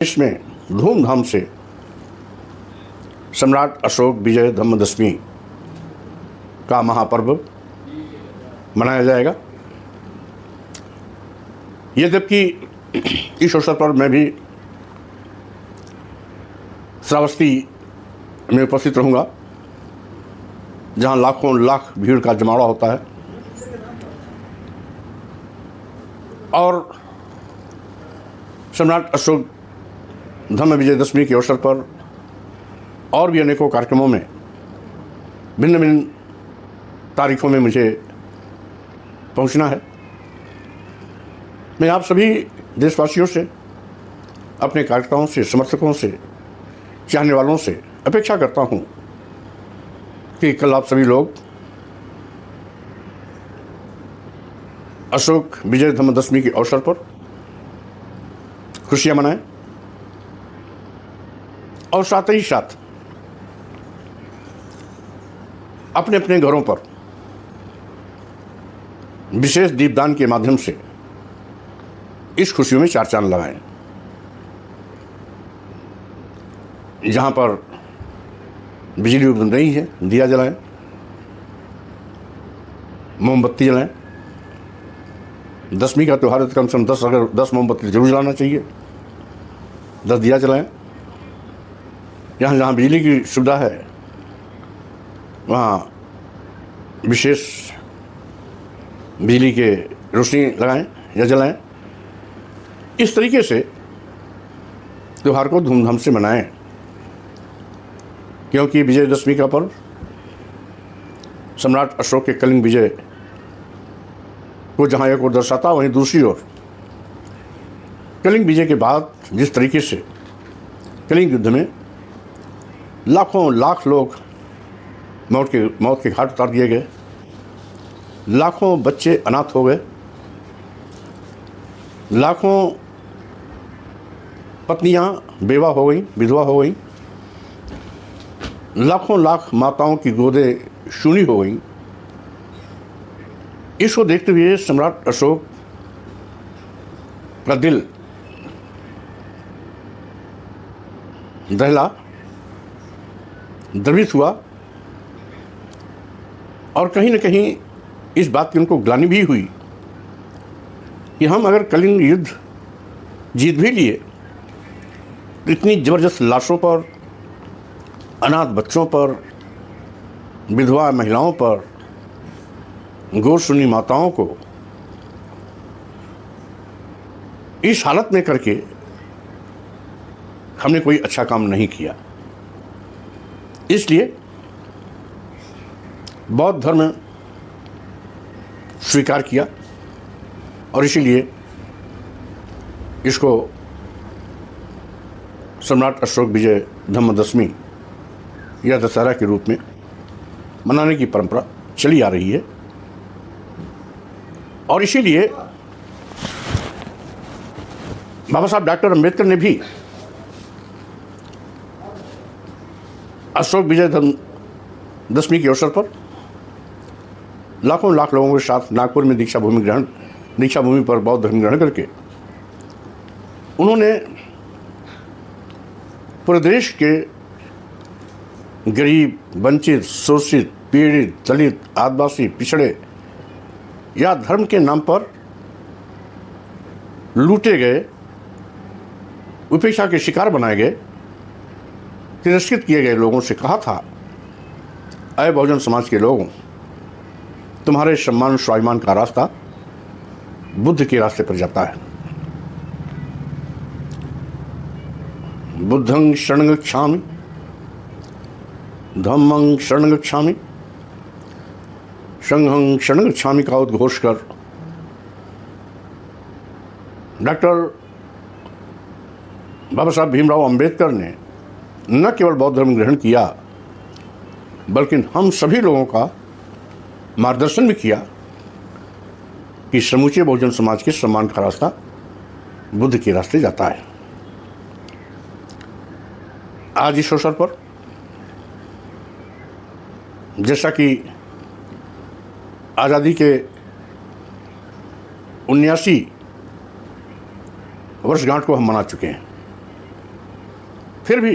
देश में धूमधाम से सम्राट अशोक विजय धम्मदशमी का महापर्व मनाया जाएगा। यद्यपि इस अवसर पर मैं भी श्रावस्ती में उपस्थित रहूँगा, जहाँ लाखों लाख भीड़ का जमावड़ा होता है और सम्राट अशोक धम्म विजयदशमी के अवसर पर और भी अनेकों कार्यक्रमों में भिन्न भिन्न तारीखों में मुझे पहुंचना है। मैं आप सभी देशवासियों से, अपने कार्यकर्ताओं से, समर्थकों से, चाहने वालों से अपेक्षा करता हूं कि कल आप सभी लोग अशोक विजय धम्मदशमी के अवसर पर खुशियां मनाएं और साथ ही साथ अपने अपने घरों पर विशेष दीपदान के माध्यम से इस खुशियों में चार चांद लगाएं। जहां पर बिजली उपलब्ध नहीं है, दिया जलाएं, मोमबत्ती जलाएं। दशमी का त्यौहार है तो कम से कम 10 मोमबत्ती जरूर जलाना चाहिए, 10 दिया जलाएं। जहाँ जहाँ बिजली की सुविधा है वहाँ विशेष बिजली के रोशनी लगाएं या जलाएं। इस तरीके से त्यौहार को धूमधाम से मनाएं, क्योंकि विजयदशमी का पर्व सम्राट अशोक के कलिंग विजय को जहाँ एक ओर दर्शाता, वहीं दूसरी ओर कलिंग विजय के बाद जिस तरीके से कलिंग युद्ध में लाखों लाख लोग मौत के घाट उतार दिए गए, लाखों बच्चे अनाथ हो गए, लाखों पत्नियां बेवा हो गई, विधवा हो गई, लाखों लाख माताओं की गोदें शूनी हो गई। इसको देखते हुए सम्राट अशोक का दिल दहला, द्रवित हुआ और कहीं न कहीं इस बात की उनको ग्लानि भी हुई कि हम अगर कलिंग युद्ध जीत भी लिए तो इतनी ज़बरदस्त लाशों पर, अनाथ बच्चों पर, विधवा महिलाओं पर, गोरसुनी माताओं को इस हालत में करके हमने कोई अच्छा काम नहीं किया। इसलिए बौद्ध धर्म स्वीकार किया और इसीलिए इसको सम्राट अशोक विजय धम्मदशमी या दशहरा के रूप में मनाने की परंपरा चली आ रही है। और इसीलिए बाबा साहब डॉक्टर अंबेडकर ने भी अशोक विजय दशमी के अवसर पर लाखों लाख लोगों के साथ नागपुर में दीक्षा भूमि पर बौद्ध धर्म ग्रहण करके उन्होंने पूरे देश के गरीब, वंचित, शोषित, पीड़ित, दलित, आदिवासी, पिछड़े या धर्म के नाम पर लूटे गए, उपेक्षा के शिकार बनाए गए, तिरस्कृत किए गए लोगों से कहा था, अय बहुजन समाज के लोगों, तुम्हारे सम्मान स्वाभिमान का रास्ता बुद्ध के रास्ते पर जाता है। बुद्धं शरणं गच्छामि, धम्मं शरणं गच्छामि, संघं शरणं गच्छामि का उद्घोष कर डॉक्टर बाबा साहब भीमराव अंबेडकर ने न केवल बौद्ध धर्म ग्रहण किया बल्कि हम सभी लोगों का मार्गदर्शन भी किया कि समूचे बहुजन समाज के सम्मान का रास्ता बुद्ध के रास्ते जाता है। आज इस अवसर पर जैसा कि आज़ादी के 79 वर्षगांठ को हम मना चुके हैं, फिर भी